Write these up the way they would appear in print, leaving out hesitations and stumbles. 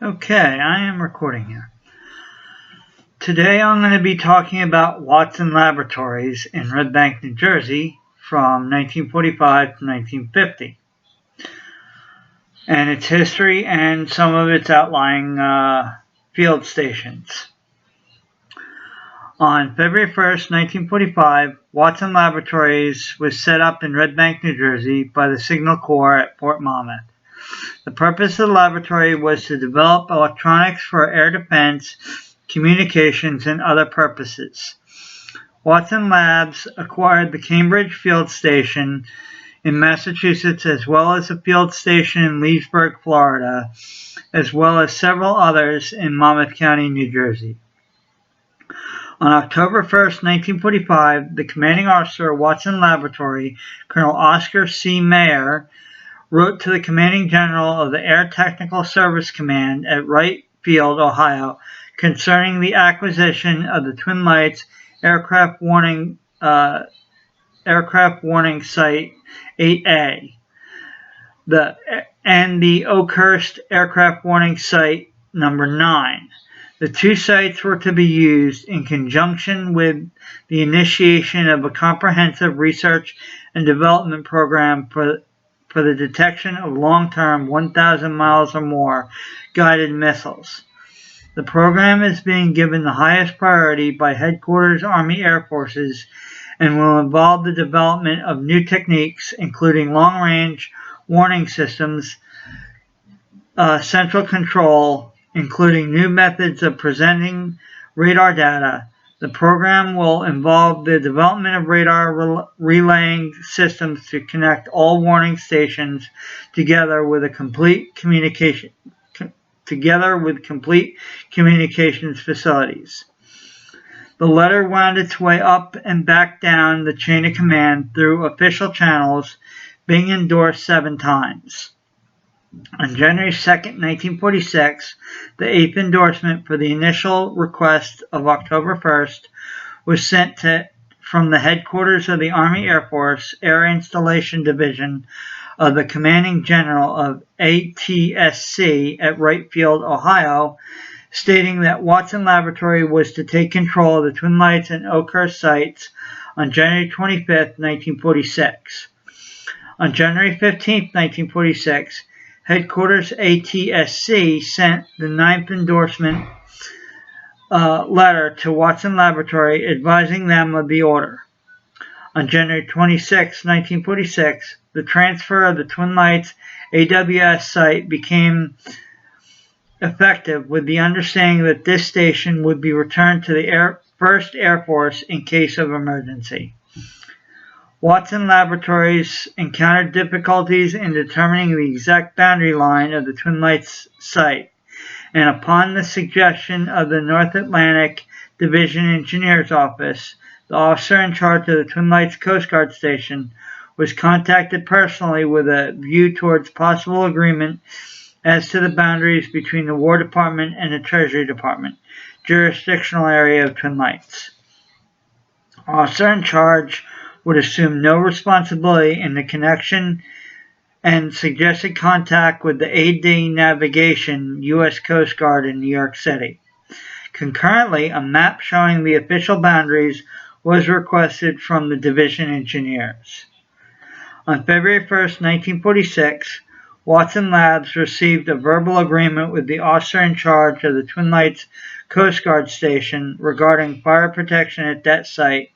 Okay, I am recording here. Today I'm going to be talking about Watson Laboratories in Red Bank, New Jersey from 1945 to 1950 and its history and some of its outlying field stations. On February 1st, 1945, Watson Laboratories was set up in Red Bank, New Jersey by the Signal Corps at Fort Monmouth. The purpose of the laboratory was to develop electronics for air defense, communications, and other purposes. Watson Labs acquired the Cambridge Field Station in Massachusetts as well as a field station in Leesburg, Florida, as well as several others in Monmouth County, New Jersey. On October 1st, 1945, the commanding officer of Watson Laboratory, Colonel Oscar C. Mayer, wrote to the commanding general of the Air Technical Service Command at Wright Field, Ohio, concerning the acquisition of the Twin Lights Aircraft Warning Site 8A and the Oakhurst Aircraft Warning Site number 9. The two sites were to be used in conjunction with the initiation of a comprehensive research and development program for the detection of long-term 1,000 miles or more guided missiles. The program is being given the highest priority by Headquarters Army Air Forces and will involve the development of new techniques, including long-range warning systems, central control, including new methods of presenting radar data. The program will involve the development of radar relaying systems to connect all warning stations together with complete communications facilities. The letter wound its way up and back down the chain of command through official channels, being endorsed 7 times. On January 2, 1946, the 8th endorsement for the initial request of October 1st was sent from the headquarters of the Army Air Force Air Installation Division of the Commanding General of ATSC at Wright Field, Ohio, stating that Watson Laboratory was to take control of the Twin Lights and Oakhurst sites on January 25, 1946. On January 15, 1946, Headquarters ATSC sent the 9th endorsement letter to Watson Laboratory advising them of the order. On January 26, 1946, the transfer of the Twin Lights AWS site became effective with the understanding that this station would be returned to the 1st Air Force in case of emergency. Watson Laboratories encountered difficulties in determining the exact boundary line of the Twin Lights site, and upon the suggestion of the North Atlantic Division Engineer's Office, the officer in charge of the Twin Lights Coast Guard Station was contacted personally with a view towards possible agreement as to the boundaries between the War Department and the Treasury Department, jurisdictional area of Twin Lights. Officer in charge would assume no responsibility in the connection and suggested contact with the AD Navigation U.S. Coast Guard in New York City. Concurrently, a map showing the official boundaries was requested from the division engineers. On February 1, 1946, Watson Labs received a verbal agreement with the officer in charge of the Twin Lights Coast Guard Station regarding fire protection at that site.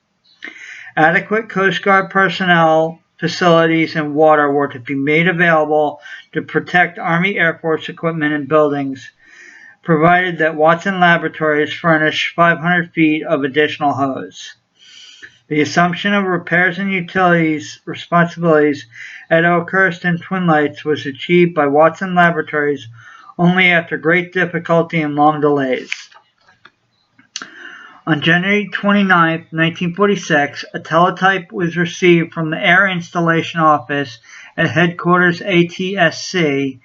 Adequate Coast Guard personnel, facilities, and water were to be made available to protect Army Air Force equipment and buildings, provided that Watson Laboratories furnish 500 feet of additional hose. The assumption of repairs and utilities responsibilities at Oakhurst and Twin Lights was achieved by Watson Laboratories only after great difficulty and long delays. On January 29, 1946, a teletype was received from the Air Installation Office at Headquarters ATSC,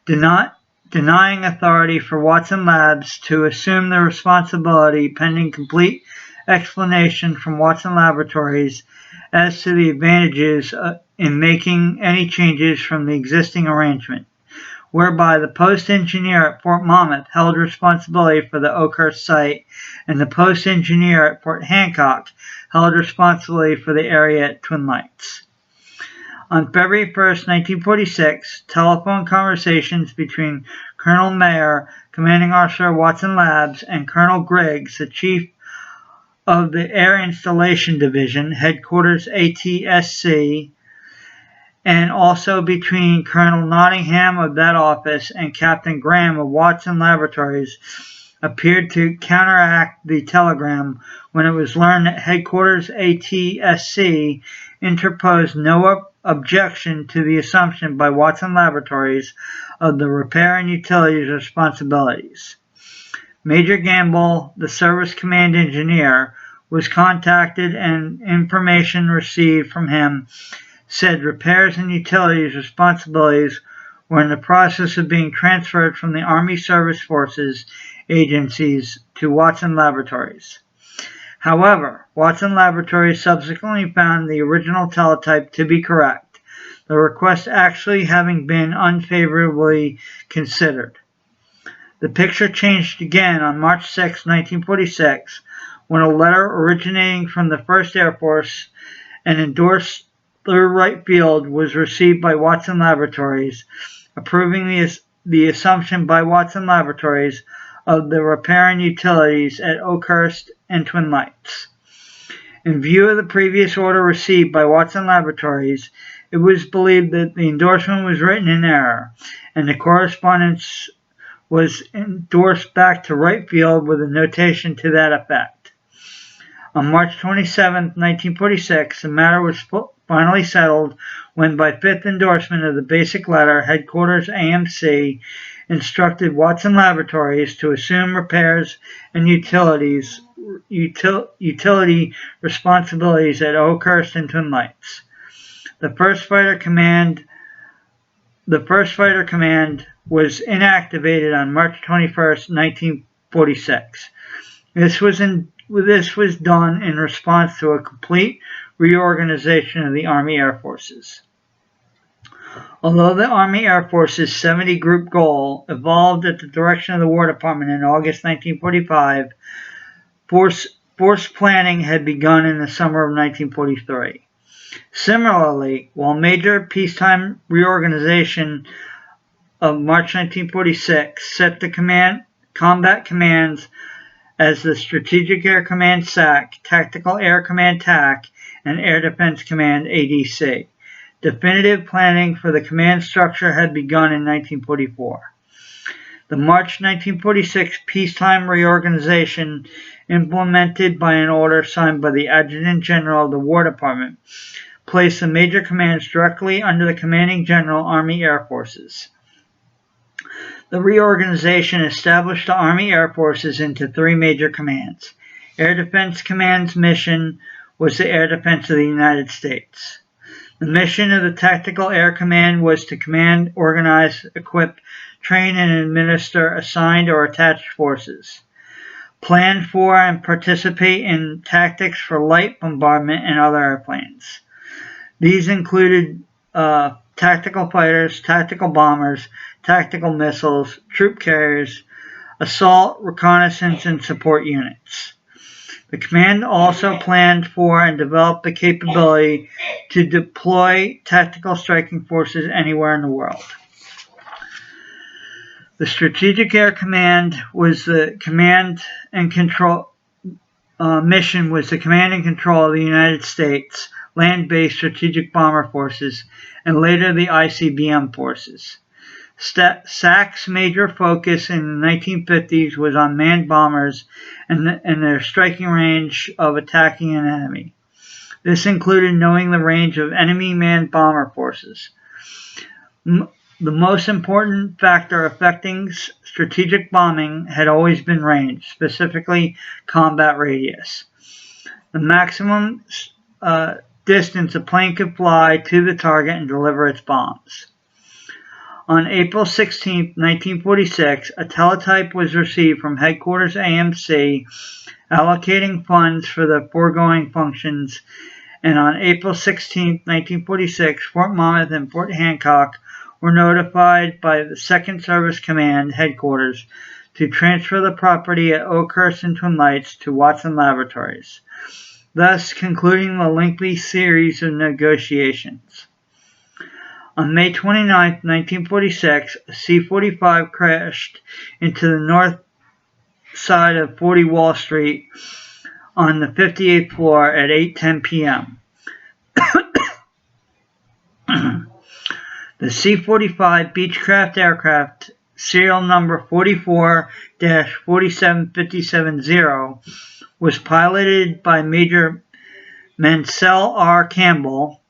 denying authority for Watson Labs to assume the responsibility pending complete explanation from Watson Laboratories as to the advantages in making any changes from the existing arrangement. whereby the post engineer at Fort Monmouth held responsibility for the Oakhurst site, and the post engineer at Fort Hancock held responsibility for the area at Twin Lights. On February 1st, 1946, telephone conversations between Colonel Mayer, commanding officer of Watson Labs, and Colonel Griggs, the chief of the Air Installation Division, headquarters ATSC, and also between Colonel Nottingham of that office and Captain Graham of Watson Laboratories, appeared to counteract the telegram when it was learned that headquarters ATSC interposed no objection to the assumption by Watson Laboratories of the repair and utilities responsibilities. Major Gamble, the service command engineer, was contacted, and information received from him said repairs and utilities responsibilities were in the process of being transferred from the Army Service Forces agencies to Watson Laboratories. However, Watson Laboratories subsequently found the original teletype to be correct, the request actually having been unfavorably considered. The picture changed again on March 6, 1946, when a letter originating from the 1st Air Force and endorsed through Wright Field was received by Watson Laboratories, approving the assumption by Watson Laboratories of the repair and utilities at Oakhurst and Twin Lights. In view of the previous order received by Watson Laboratories, it was believed that the endorsement was written in error, and the correspondence was endorsed back to Wright Field with a notation to that effect. On March 27, 1946, the matter was finally settled when, by fifth endorsement of the basic letter, headquarters AMC instructed Watson Laboratories to assume repairs and utility responsibilities at Oakhurst and Twin Lights. The first fighter command was inactivated on March 21, 1946. This was done in response to a complete reorganization of the Army Air Forces. Although the Army Air Force's 70-group goal evolved at the direction of the War Department in August 1945, force planning had begun in the summer of 1943. Similarly, while major peacetime reorganization of March 1946 set the combat commands as the Strategic Air Command SAC, Tactical Air Command TAC, and Air Defense Command ADC. Definitive planning for the command structure had begun in 1944. The March 1946 peacetime reorganization, implemented by an order signed by the Adjutant General of the War Department, placed the major commands directly under the Commanding General, Army Air Forces. The reorganization established the Army Air Forces into three major commands. Air Defense Command's mission was the air defense of the United States. The mission of the Tactical Air Command was to command, organize, equip, train, and administer assigned or attached forces, plan for and participate in tactics for light bombardment and other airplanes. These included tactical fighters, tactical bombers, tactical missiles, troop carriers, assault, reconnaissance, and support units. The command also planned for and developed the capability to deploy tactical striking forces anywhere in the world. The Strategic Air Command was the command and control mission was the command and control of the United States land-based strategic bomber forces, and later the ICBM forces. SAC's major focus in the 1950s was on manned bombers and their striking range of attacking an enemy. This included knowing the range of enemy manned bomber forces. The most important factor affecting strategic bombing had always been range, specifically combat radius. The maximum distance a plane could fly to the target and deliver its bombs. On April 16, 1946, a teletype was received from Headquarters AMC allocating funds for the foregoing functions, and on April 16, 1946, Fort Monmouth and Fort Hancock were notified by the 2nd Service Command headquarters to transfer the property at Oakhurst and Twin Lights to Watson Laboratories, thus concluding the lengthy series of negotiations. On May 29, 1946, a C-45 crashed into the north side of 40 Wall Street on the 58th floor at 8:10 p.m. The C-45 Beechcraft aircraft, serial number 44-47570, was piloted by Major Mansell R. Campbell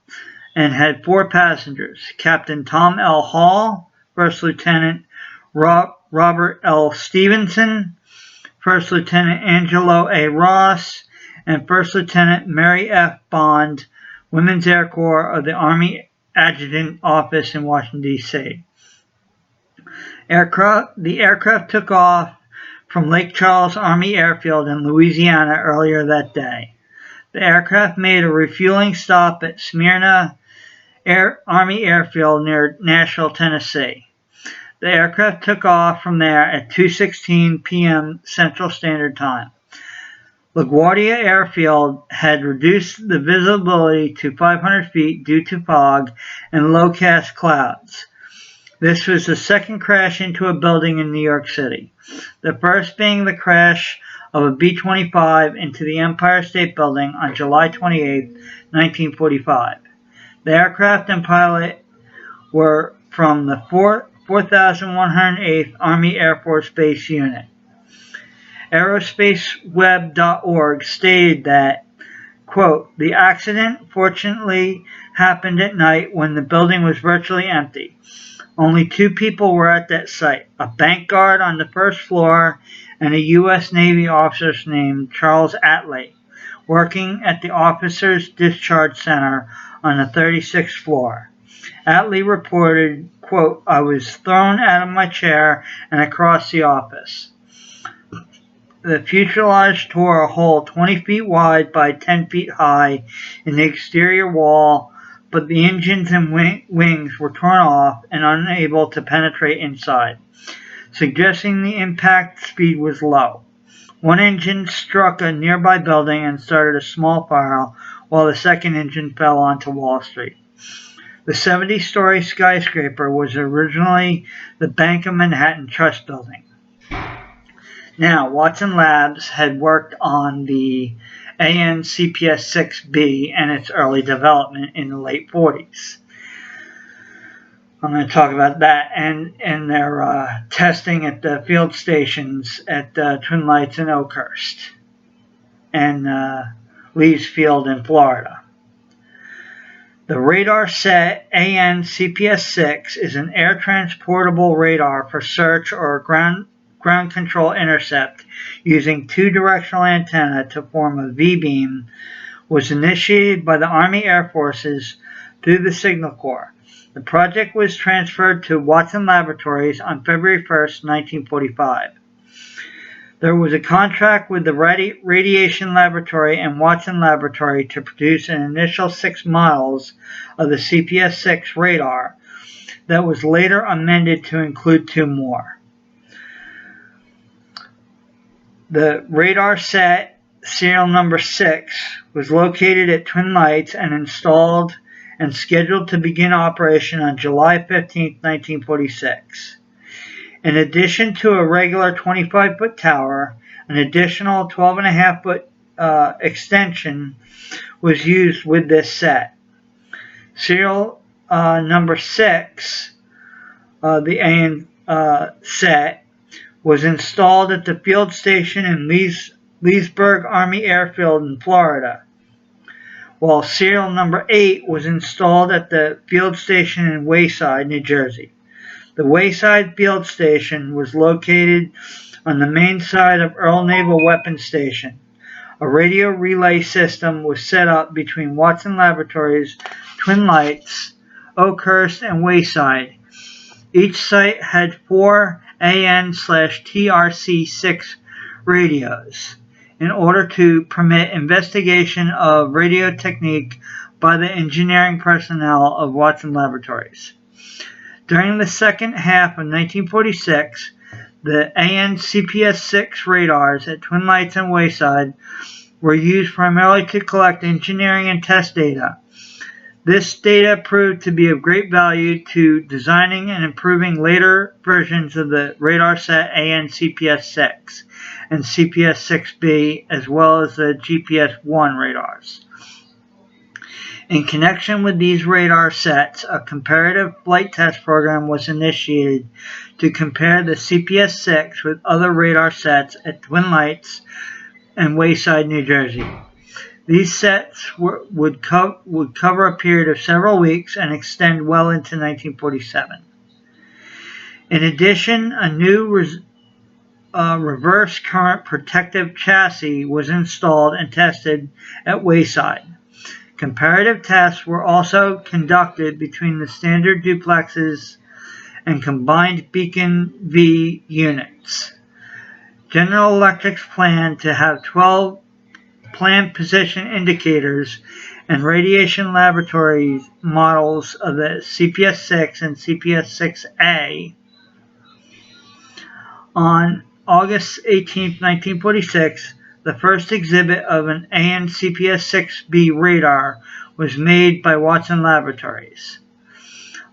and had 4 passengers: Captain Tom L. Hall, First Lieutenant Robert L. Stevenson, First Lieutenant Angelo A. Ross, and First Lieutenant Mary F. Bond, Women's Air Corps of the Army Adjutant Office in Washington, D.C. The aircraft took off from Lake Charles Army Airfield in Louisiana earlier that day. The aircraft made a refueling stop at Smyrna Army Airfield near Nashville, Tennessee. The aircraft took off from there at 2:16 p.m. Central Standard Time. LaGuardia Airfield had reduced the visibility to 500 feet due to fog and low-cast clouds. This was the second crash into a building in New York City, the first being the crash of a B-25 into the Empire State Building on July 28, 1945. The aircraft and pilot were from the 4108th Army Air Force Base Unit. Aerospaceweb.org stated that, quote, "The accident fortunately happened at night when the building was virtually empty. Only 2 people were at that site, a bank guard on the 1st floor and a U.S. Navy officer named Charles Atlee, working at the Officers Discharge Center on the 36th floor. Atlee reported, quote, "I was thrown out of my chair and across the office. The fuselage tore a hole 20 feet wide by 10 feet high in the exterior wall, but the engines and wings were torn off and unable to penetrate inside, suggesting the impact speed was low. One engine struck a nearby building and started a small fire, while the second engine fell onto Wall Street. The 70-story skyscraper was originally the Bank of Manhattan Trust Building." Now, Watson Labs had worked on the AN/CPS-6B and its early development in the late 40s. I'm going to talk about that and their testing at the field stations at Twin Lights and Oakhurst and Lee's Field in Florida. The radar set AN/CPS-6 is an air transportable radar for search or ground control intercept using 2-directional antenna to form a V-beam. Was initiated by the Army Air Forces through the Signal Corps. The project was transferred to Watson Laboratories on February 1, 1945. There was a contract with the Radiation Laboratory and Watson Laboratory to produce an initial 6 models of the CPS-6 radar that was later amended to include 2 more. The radar set, serial number 6, was located at Twin Lights and installed and scheduled to begin operation on July 15, 1946. In addition to a regular 25-foot tower, an additional 12.5-foot extension was used with this set. Serial number 6, the AN set, was installed at the field station in Leesburg Army Airfield in Florida, while serial number 8 was installed at the field station in Wayside, New Jersey. The Wayside field station was located on the main side of Earle Naval Weapons Station. A radio relay system was set up between Watson Laboratories, Twin Lights, Oakhurst, and Wayside. Each site had 4 AN/TRC-6 radios in order to permit investigation of radio technique by the engineering personnel of Watson Laboratories. During the second half of 1946, the AN/CPS-6 radars at Twin Lights and Wayside were used primarily to collect engineering and test data. This data proved to be of great value to designing and improving later versions of the radar set AN/CPS-6 and CPS-6B, as well as the GPS-1 radars. In connection with these radar sets, a comparative flight test program was initiated to compare the CPS-6 with other radar sets at Twin Lights and Wayside, New Jersey. These sets would cover a period of several weeks and extend well into 1947. In addition, a new reverse current protective chassis was installed and tested at Wayside. Comparative tests were also conducted between the standard duplexes and combined Beacon V units. General Electric's plan to have 12 planned position indicators and Radiation Laboratories models of the CPS-6 and CPS-6A. On August 18, 1946, the first exhibit of an AN/CPS-6B radar was made by Watson Laboratories.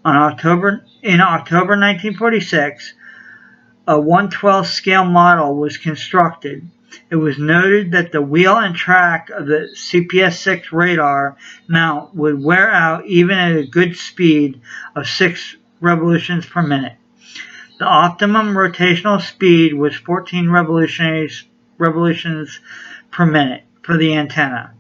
In October 1946, a 1/12 scale model was constructed. It was noted that the wheel and track of the CPS-6 radar mount would wear out even at a good speed of 6 revolutions per minute. The optimum rotational speed was 14 revolutions per minute for the antenna.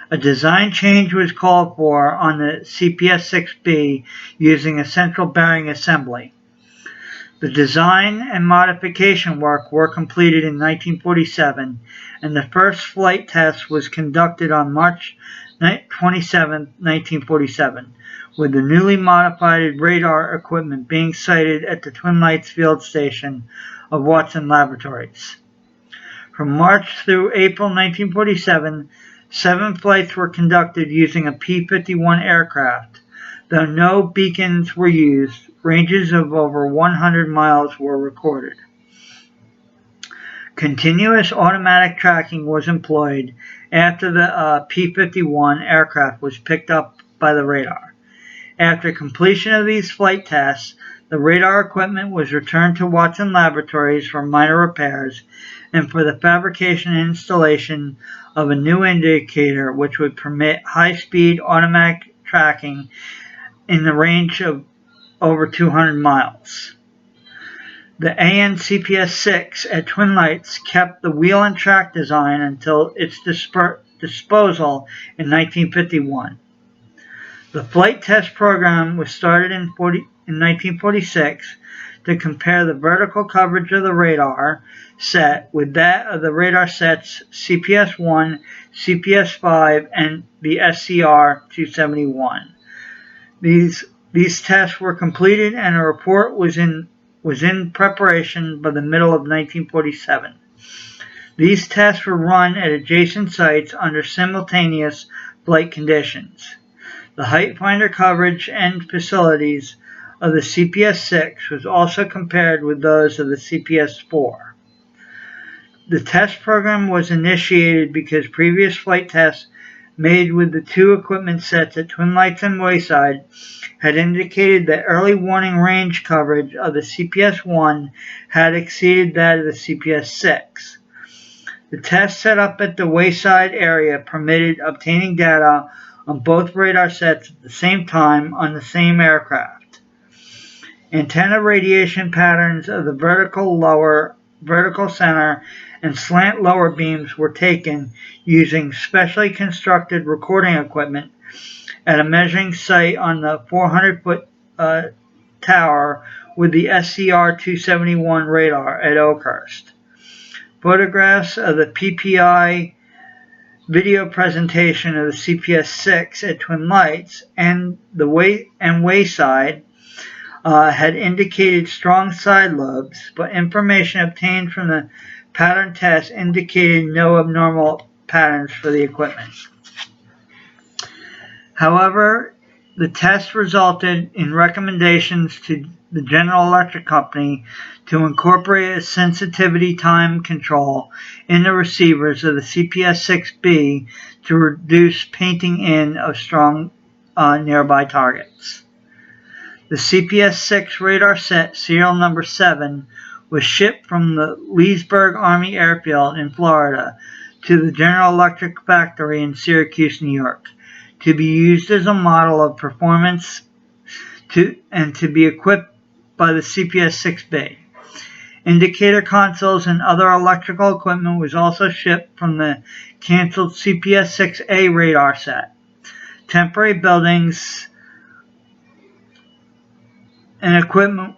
A design change was called for on the CPS-6B using a central bearing assembly. The design and modification work were completed in 1947, and the first flight test was conducted on March 27, 1947, with the newly modified radar equipment being sited at the Twin Lights Field Station of Watson Laboratories. From March through April 1947, 7 flights were conducted using a P-51 aircraft. Though no beacons were used, ranges of over 100 miles were recorded. Continuous automatic tracking was employed after the P-51 aircraft was picked up by the radar. After completion of these flight tests, the radar equipment was returned to Watson Laboratories for minor repairs and for the fabrication and installation of a new indicator which would permit high-speed automatic tracking in the range of over 200 miles. The AN/CPS-6 at Twin Lights kept the wheel and track design until its disposal in 1951. The flight test program was started in 1946 to compare the vertical coverage of the radar set with that of the radar sets CPS-1, CPS-5, and the SCR-271. These tests were completed and a report was in preparation by the middle of 1947. These tests were run at adjacent sites under simultaneous flight conditions. The height finder coverage and facilities of the CPS-6 was also compared with those of the CPS-4. The test program was initiated because previous flight tests made with the 2 equipment sets at Twin Lights and Wayside had indicated that early warning range coverage of the CPS-1 had exceeded that of the CPS-6. The test set up at the Wayside area permitted obtaining data on both radar sets at the same time on the same aircraft. Antenna radiation patterns of the vertical lower, vertical center, and slant lower beams were taken using specially constructed recording equipment at a measuring site on the 400-foot tower with the SCR-271 radar at Oakhurst. Photographs of the PPI video presentation of the CPS-6 at Twin Lights and Wayside had indicated strong side lobes, but information obtained from the pattern test indicated no abnormal patterns for the equipment. However, The test resulted in recommendations to the General Electric Company to incorporate a sensitivity time control in the receivers of the CPS-6B to reduce painting in of strong nearby targets. The CPS-6 radar set, serial number 7, was shipped from the Leesburg Army Airfield in Florida to the General Electric factory in Syracuse, New York, to be used as a model of performance and to be equipped by the CPS-6B. Indicator consoles and other electrical equipment was also shipped from the canceled CPS-6A radar set. Temporary buildings and equipment,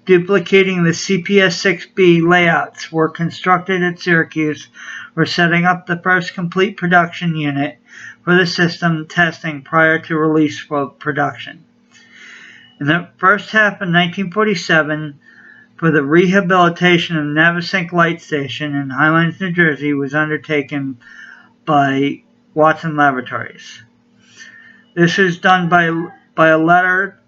duplicating the CPS-6B layouts were constructed at Syracuse for setting up the first complete production unit for the system testing prior to release for production. In the first half of 1947, for the rehabilitation of Navesink Light Station in Highlands, New Jersey was undertaken by Watson Laboratories. This was done by a letter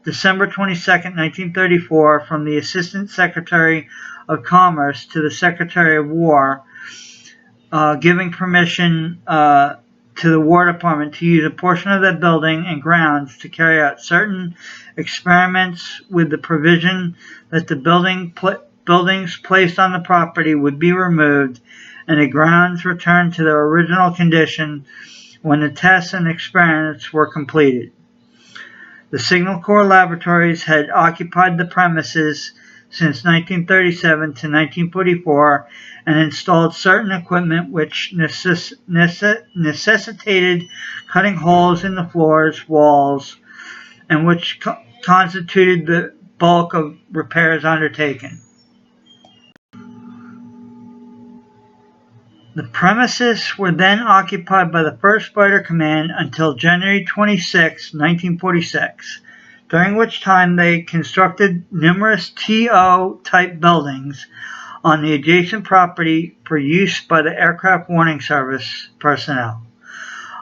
December 22, 1934, from the Assistant Secretary of Commerce to the Secretary of War, giving permission to the War Department to use a portion of the building and grounds to carry out certain experiments, with the provision that the buildings placed on the property would be removed and the grounds returned to their original condition when the tests and experiments were completed. The Signal Corps Laboratories had occupied the premises since 1937 to 1944 and installed certain equipment which necessitated cutting holes in the floors, walls, and which constituted the bulk of repairs undertaken. The premises were then occupied by the 1st Fighter Command until January 26, 1946, during which time they constructed numerous TO-type buildings on the adjacent property for use by the Aircraft Warning Service personnel.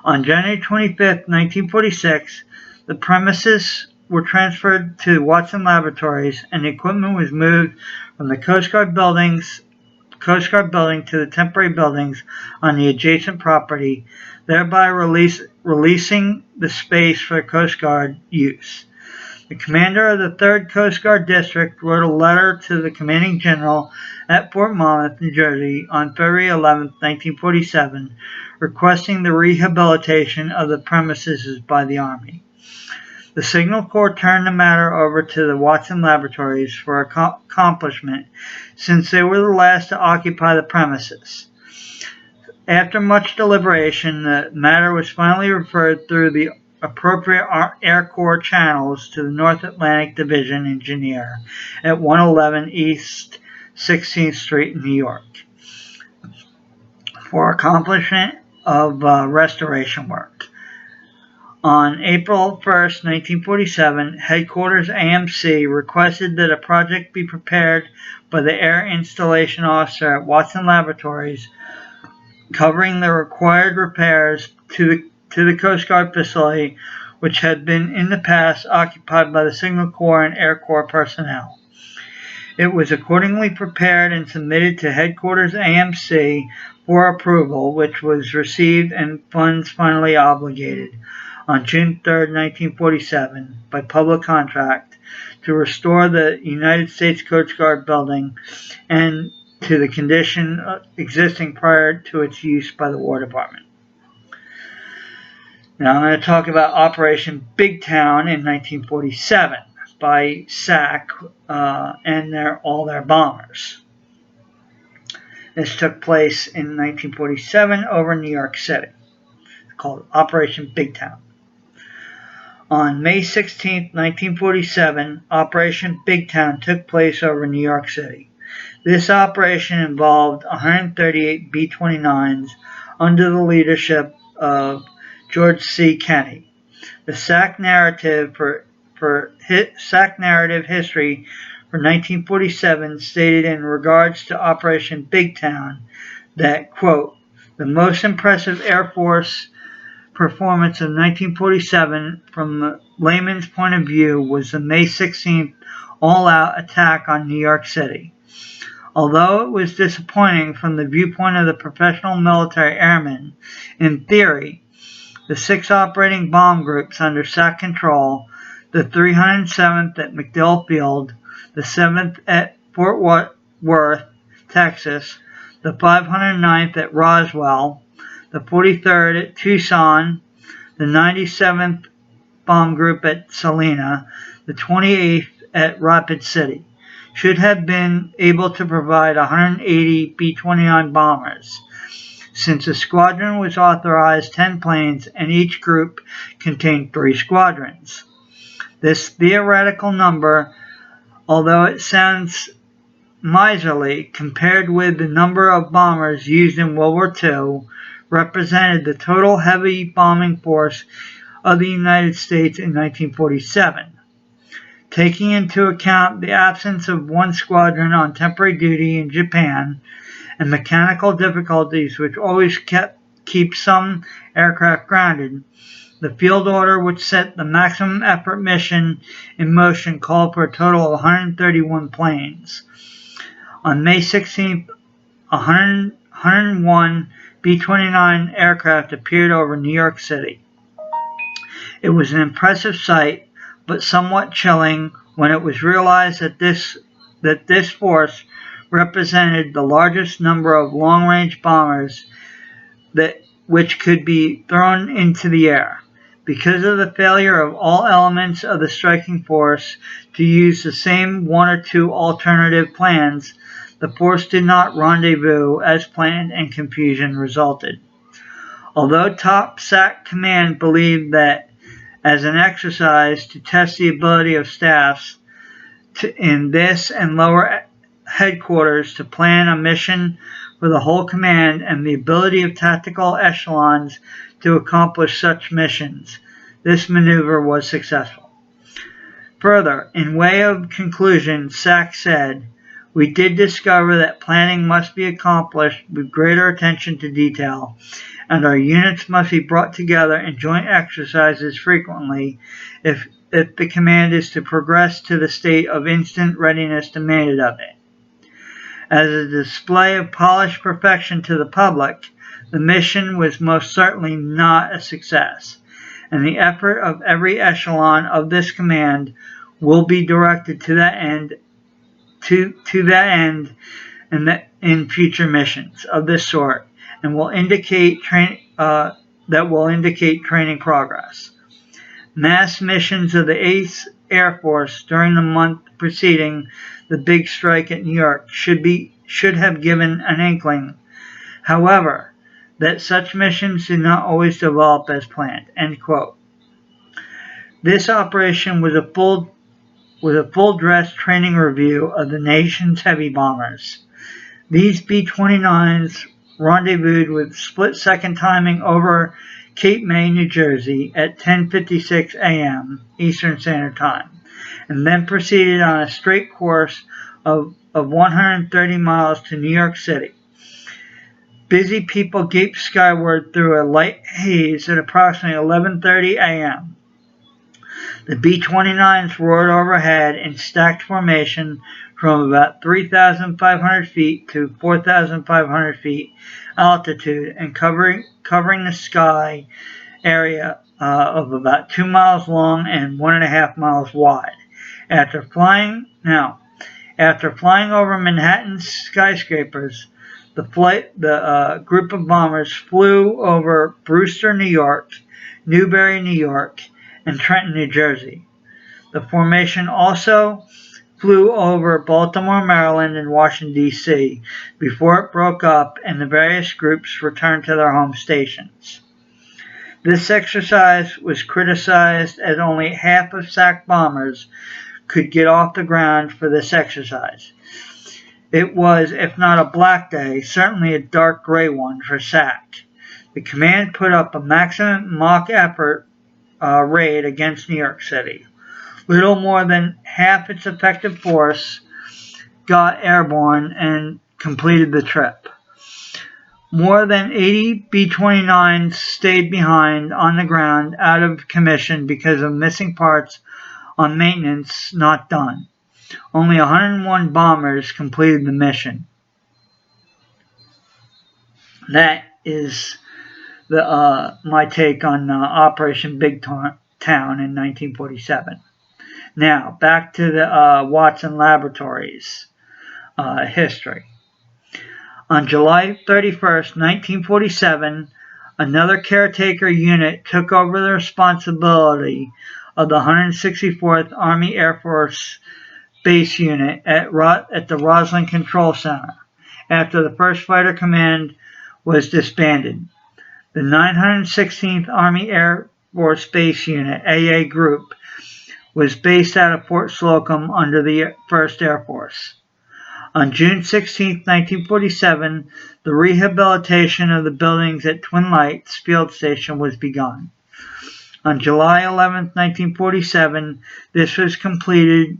On January 25, 1946, the premises were transferred to Watson Laboratories and the equipment was moved from the Coast Guard building to the temporary buildings on the adjacent property, thereby releasing the space for Coast Guard use. The commander of the 3rd Coast Guard District wrote a letter to the commanding general at Fort Monmouth, New Jersey on February 11, 1947, requesting the rehabilitation of the premises by the Army. The Signal Corps turned the matter over to the Watson Laboratories for accomplishment, since they were the last to occupy the premises. After much deliberation, the matter was finally referred through the appropriate Air Corps channels to the North Atlantic Division engineer at 111 East 16th Street in New York for accomplishment of restoration work. On April 1, 1947, Headquarters AMC requested that a project be prepared by the Air Installation Officer at Watson Laboratories covering the required repairs to the Coast Guard facility, which had been in the past occupied by the Signal Corps and Air Corps personnel. It was accordingly prepared and submitted to Headquarters AMC for approval, which was received and funds finally obligated on June 3, 1947, by public contract to restore the United States Coast Guard building and to the condition existing prior to its use by the War Department. Now I'm going to talk about Operation Big Town in 1947 by SAC and all their bombers. This took place in 1947 over New York City. It's called Operation Big Town. On May 16, 1947, Operation Big Town took place over New York City. This operation involved 138 B-29s under the leadership of George C. Kenney. The SAC narrative history for 1947 stated in regards to Operation Big Town that, quote, the most impressive Air Force performance of 1947 from the layman's point of view was the May 16th all-out attack on New York City. Although it was disappointing from the viewpoint of the professional military airmen, in theory, the 6 operating bomb groups under SAC control, the 307th at MacDill Field, the 7th at Fort Worth, Texas, the 509th at Roswell, the 43rd at Tucson, the 97th Bomb Group at Salina, the 28th at Rapid City, should have been able to provide 180 B-29 bombers, since a squadron was authorized 10 planes and each group contained 3 squadrons. This theoretical number, although it sounds miserly compared with the number of bombers used in World War II, represented the total heavy bombing force of the United States in 1947. Taking into account the absence of one squadron on temporary duty in Japan and mechanical difficulties which always keep some aircraft grounded, the field order which set the maximum effort mission in motion called for a total of 131 planes. On May 16th, 101 B-29 aircraft appeared over New York City. It was an impressive sight, but somewhat chilling when it was realized that this force represented the largest number of long-range bombers which could be thrown into the air. Because of the failure of all elements of the striking force to use the same 1 or 2 alternative plans, the force did not rendezvous as planned and confusion resulted. Although Top SAC Command believed that as an exercise to test the ability of staffs in this and lower headquarters to plan a mission for the whole command and the ability of tactical echelons to accomplish such missions, this maneuver was successful. Further, in way of conclusion, SAC said, "We did discover that planning must be accomplished with greater attention to detail, and our units must be brought together in joint exercises frequently if the command is to progress to the state of instant readiness demanded of it." As a display of polished perfection to the public, the mission was most certainly not a success, and the effort of every echelon of this command will be directed to that end in future missions of this sort, and will indicate training progress. Mass missions of the 8th Air Force during the month preceding the big strike at New York should have given an inkling, however, that such missions did not always develop as planned. End quote. This operation was a full-dress training review of the nation's heavy bombers. These B-29s rendezvoused with split-second timing over Cape May, New Jersey at 10:56 a.m. Eastern Standard Time, and then proceeded on a straight course of 130 miles to New York City. Busy people gaped skyward through a light haze at approximately 11:30 a.m. The B-29s roared overhead in stacked formation from about 3,500 feet to 4,500 feet altitude and covering the sky area of about 2 miles long and 1.5 miles wide. After flying over Manhattan's skyscrapers, the group of bombers flew over Brewster, New York, Newbury, New York, and Trenton, New Jersey. The formation also flew over Baltimore, Maryland, and Washington, D.C. before it broke up and the various groups returned to their home stations. This exercise was criticized as only half of SAC bombers could get off the ground for this exercise. It was, if not a black day, certainly a dark gray one for SAC. The command put up a maximum mock effort raid against New York City. Little more than half its effective force got airborne and completed the trip. More than 80 B-29s stayed behind on the ground out of commission because of missing parts on maintenance not done. Only 101 bombers completed the mission. That is my take on Operation Big Town in 1947. Now, back to the Watson Laboratories history. On July 31st, 1947, another caretaker unit took over the responsibility of the 164th Army Air Force Base Unit at the Roslyn Control Center after the 1st Fighter Command was disbanded. The 916th Army Air Force Base Unit, AA Group, was based out of Fort Slocum under the 1st Air Force. On June 16, 1947, the rehabilitation of the buildings at Twin Lights Field Station was begun. On July 11, 1947, this was completed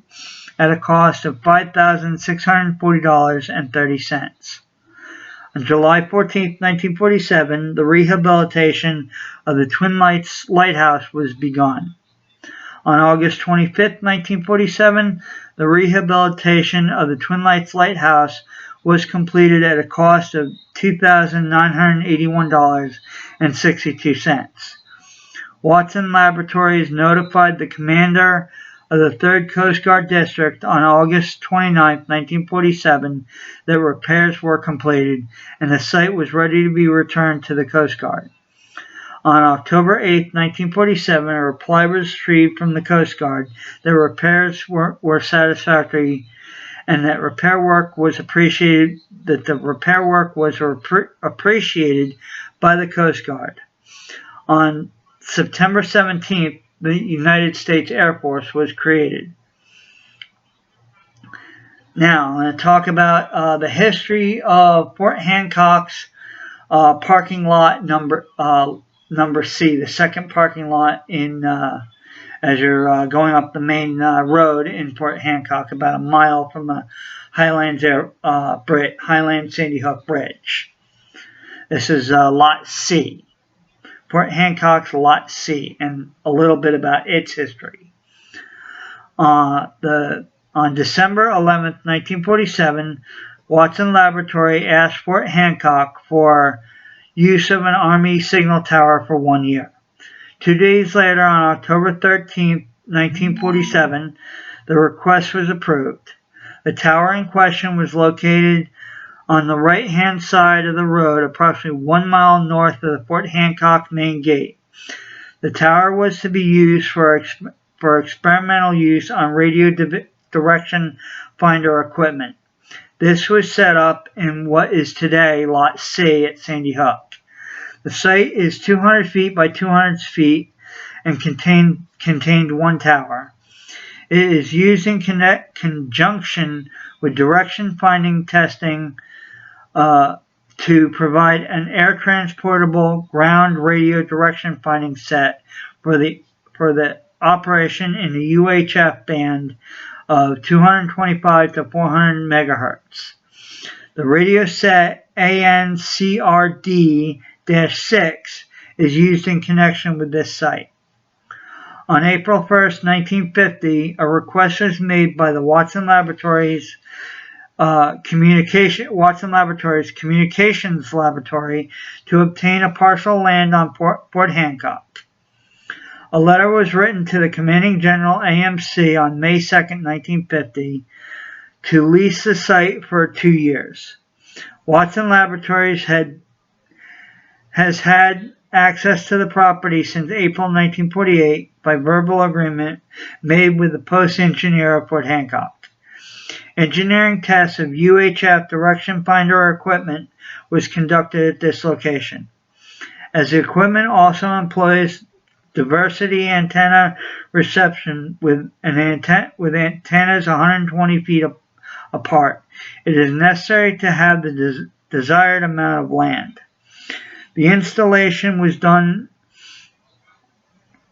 at a cost of $5,640.30. On July 14, 1947, the rehabilitation of the Twin Lights Lighthouse was begun. On August 25, 1947, the rehabilitation of the Twin Lights Lighthouse was completed at a cost of $2,981.62. Watson Laboratories notified the commander of the 3rd Coast Guard District on August 29, 1947, that repairs were completed and the site was ready to be returned to the Coast Guard. On October 8, 1947, a reply was received from the Coast Guard that repairs were satisfactory and that repair work was appreciated by the Coast Guard. On September 17th, the United States Air Force was created. Now, I'm going to talk about the history of Fort Hancock's parking lot number C, the second parking lot in as you're going up the main road in Fort Hancock, about a mile from the Highlands Sandy Hook Bridge. This is Lot C. Fort Hancock's Lot C, and a little bit about its history. On December 11, 1947, Watson Laboratory asked Fort Hancock for use of an Army signal tower for 1 year. 2 days later, on October 13, 1947, the request was approved. The tower in question was located on the right-hand side of the road, approximately 1 mile north of the Fort Hancock main gate. The tower was to be used for experimental use on radio direction finder equipment. This was set up in what is today Lot C at Sandy Hook. The site is 200 feet by 200 feet and contained one tower. It is used in conjunction with direction finding testing to provide an air transportable ground radio direction finding set for the operation in the UHF band of 225 to 400 megahertz. The radio set ANCRD-6 is used in connection with this site. On April 1st, 1950, a request was made by the Watson Laboratories Communications Laboratory to obtain a parcel of land on Fort Hancock. A letter was written to the Commanding General AMC on May 2, 1950, to lease the site for 2 years. Watson Laboratories has had access to the property since April 1948 by verbal agreement made with the post engineer of Fort Hancock. Engineering tests of UHF direction finder equipment was conducted at this location. As the equipment also employs diversity antenna reception with antennas 120 feet apart, it is necessary to have the desired amount of land. The installation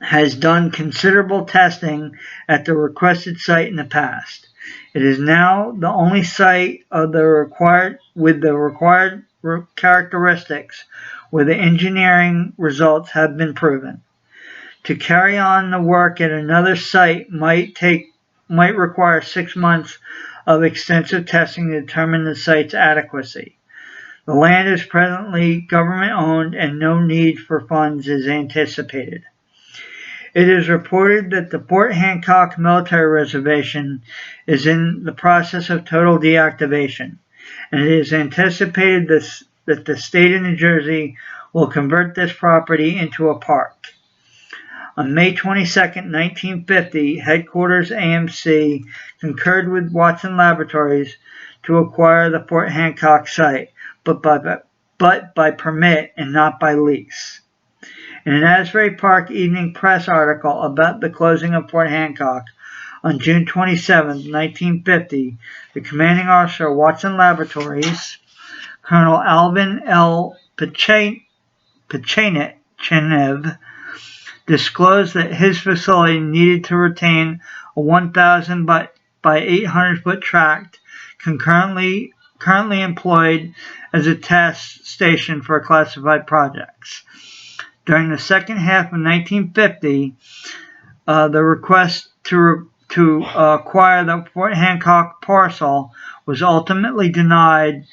has done considerable testing at the requested site in the past. It is now the only site of the required characteristics where the engineering results have been proven. To carry on the work at another site might require 6 months of extensive testing to determine the site's adequacy. The land is presently government-owned and no need for funds is anticipated. It is reported that the Fort Hancock Military Reservation is in the process of total deactivation, and it is anticipated that the state of New Jersey will convert this property into a park. On May 22, 1950, Headquarters AMC concurred with Watson Laboratories to acquire the Fort Hancock site, but by permit and not by lease. In an Asbury Park Evening Press article about the closing of Fort Hancock on June 27, 1950, the commanding officer of Watson Laboratories, Colonel Alvin L. Pachenev, disclosed that his facility needed to retain a 1,000 by 800 foot tract currently employed as a test station for classified projects. During the second half of 1950, the request to acquire the Fort Hancock parcel was ultimately denied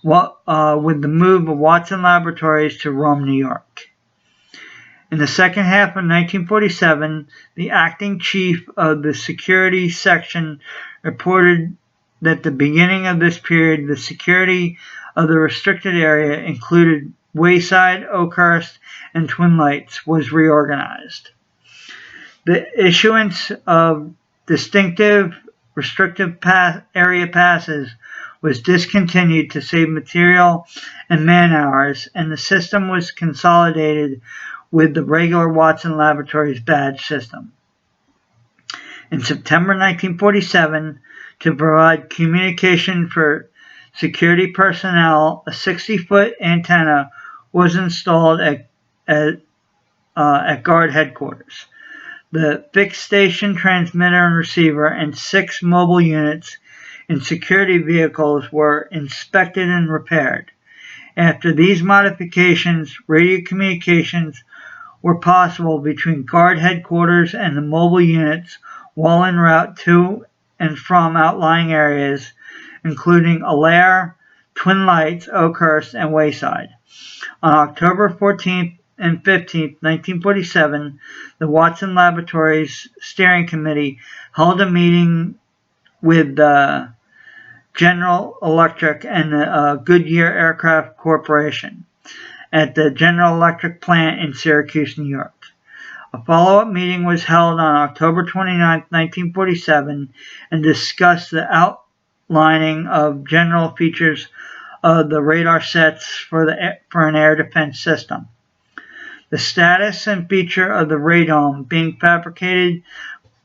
with the move of Watson Laboratories to Rome, New York. In the second half of 1947, the acting chief of the security section reported that at the beginning of this period, the security of the restricted area included Wayside, Oakhurst, and Twin Lights was reorganized. The issuance of distinctive restrictive area passes was discontinued to save material and man hours, and the system was consolidated with the regular Watson Laboratories badge system. In September 1947, to provide communication for security personnel, a 60-foot antenna was installed at guard headquarters. The fixed station transmitter and receiver and 6 mobile units in security vehicles were inspected and repaired. After these modifications, radio communications were possible between guard headquarters and the mobile units while en route to and from outlying areas, including Allaire, Twin Lights, Oakhurst, and Wayside. On October 14th and 15th, 1947, the Watson Laboratories Steering Committee held a meeting with General Electric and the Goodyear Aircraft Corporation at the General Electric plant in Syracuse, New York. A follow-up meeting was held on October 29, 1947, and discussed the outlining of general features of the radar sets for an air defense system. The status and feature of the radome being fabricated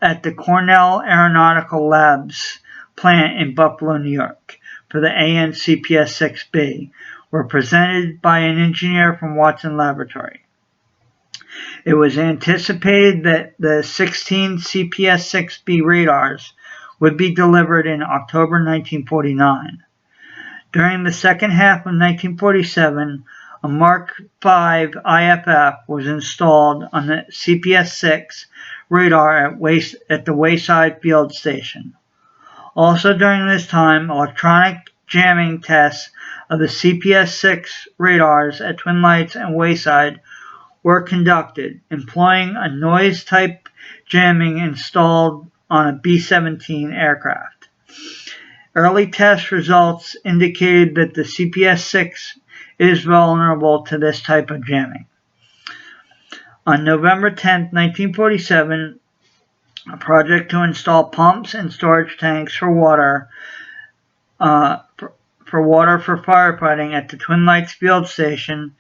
at the Cornell Aeronautical Labs plant in Buffalo, New York, for the AN-CPS-6B, were presented by an engineer from Watson Laboratory. It was anticipated that the 16 CPS-6B radars would be delivered in October 1949. During the second half of 1947, a Mark V IFF was installed on the CPS-6 radar at the Wayside Field Station. Also during this time, electronic jamming tests of the CPS-6 radars at Twin Lights and Wayside were conducted, employing a noise-type jamming installed on a B-17 aircraft. Early test results indicated that the CPS-6 is vulnerable to this type of jamming. On November 10, 1947, a project to install pumps and storage tanks for water for firefighting at the Twin Lights Field Station,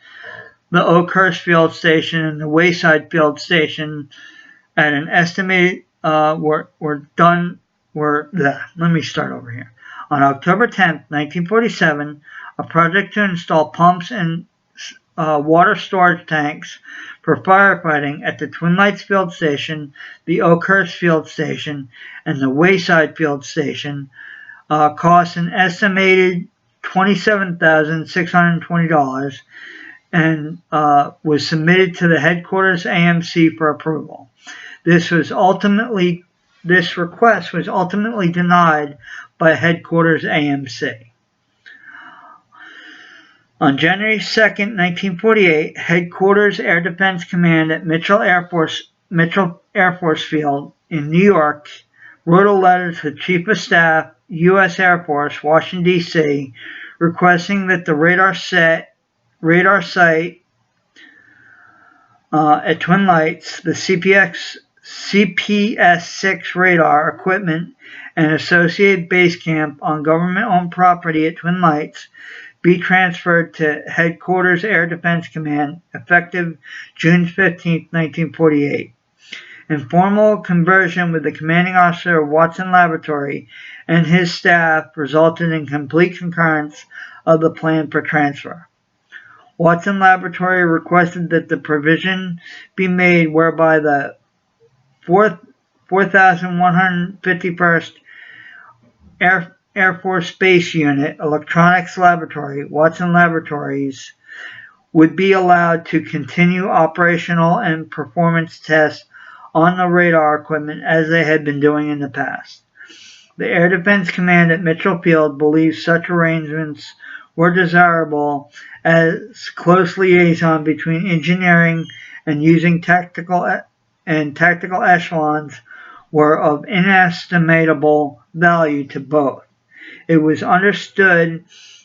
the Oakhurst Field Station, and the Wayside Field Station at an estimated let me start over here. On October 10, 1947, a project to install pumps and water storage tanks for firefighting at the Twin Lights Field Station, the Oakhurst Field Station, and the Wayside Field Station cost an estimated $27,620 and was submitted to the headquarters AMC for approval. This request was ultimately denied by headquarters AMC. On January 2, 1948, Headquarters Air Defense Command at Mitchell Air Force Field in New York wrote a letter to the Chief of Staff, U.S. Air Force, Washington, D.C., requesting that the radar site at Twin Lights, the CPS-6 radar equipment and associated base camp on government-owned property at Twin Lights be transferred to Headquarters Air Defense Command effective June 15, 1948. Informal conversion with the commanding officer of Watson Laboratory and his staff resulted in complete concurrence of the plan for transfer. Watson Laboratory requested that the provision be made whereby the 4,151st Air Force Space Unit Electronics Laboratory, Watson Laboratories, would be allowed to continue operational and performance tests on the radar equipment as they had been doing in the past. The Air Defense Command at Mitchell Field believed such arrangements were desirable as close liaison between engineering and using tactical echelons were of inestimable value to both. It was understood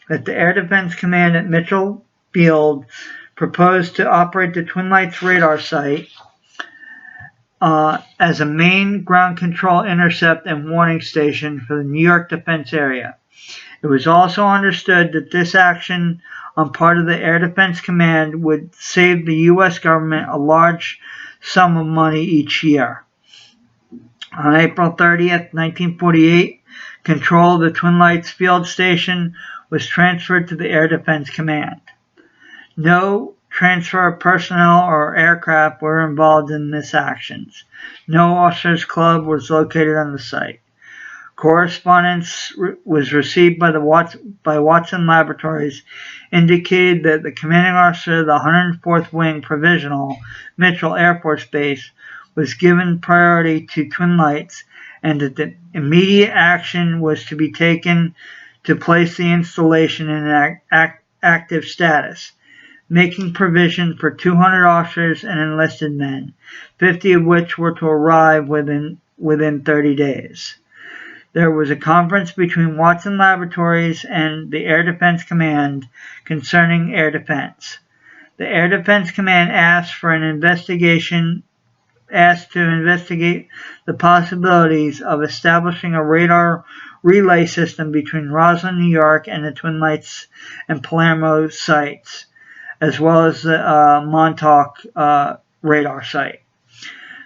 that the Air Defense Command at Mitchell Field proposed to operate the Twin Lights radar site as a main ground control intercept and warning station for the New York defense area. It was also understood that this action on part of the Air Defense Command would save the U.S. government a large sum of money each year. On April 30th, 1948, control of the Twin Lights field station was transferred to the Air Defense Command. No transfer of personnel or aircraft were involved in this actions. No officers' club was located on the site. Correspondence was received by Watson Laboratories indicated that the commanding officer of the 104th Wing Provisional Mitchell Air Force Base was given priority to Twin Lights and that the immediate action was to be taken to place the installation in an active status, making provision for 200 officers and enlisted men, 50 of which were to arrive within 30 days. There was a conference between Watson Laboratories and the Air Defense Command concerning air defense. The Air Defense Command asked to investigate the possibilities of establishing a radar relay system between Roslyn, New York and the Twin Lights and Palermo sites, as well as the Montauk radar site.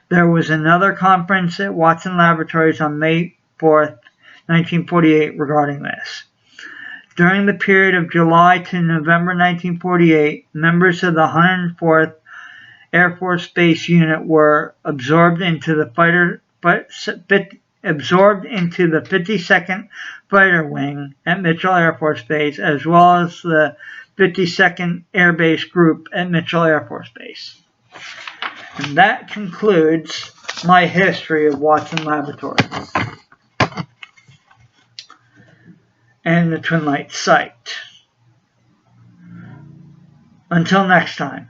There was another conference at Watson Laboratories on May 4th, 1948 regarding this. During the period of July to November 1948, members of the 104th Air Force Base Unit were absorbed into the 52nd Fighter Wing at Mitchell Air Force Base, as well as the 52nd Air Base Group at Mitchell Air Force Base. And that concludes my history of Watson Laboratories and the Twin Lights site. Until next time.